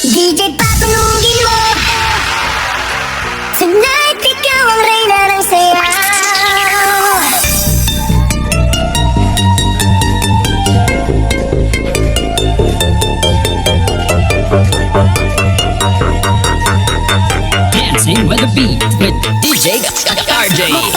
DJ patunugin mo. Tonight, ikaw ang reyna ng sayaw. Dancing with the beat with DJ RJ.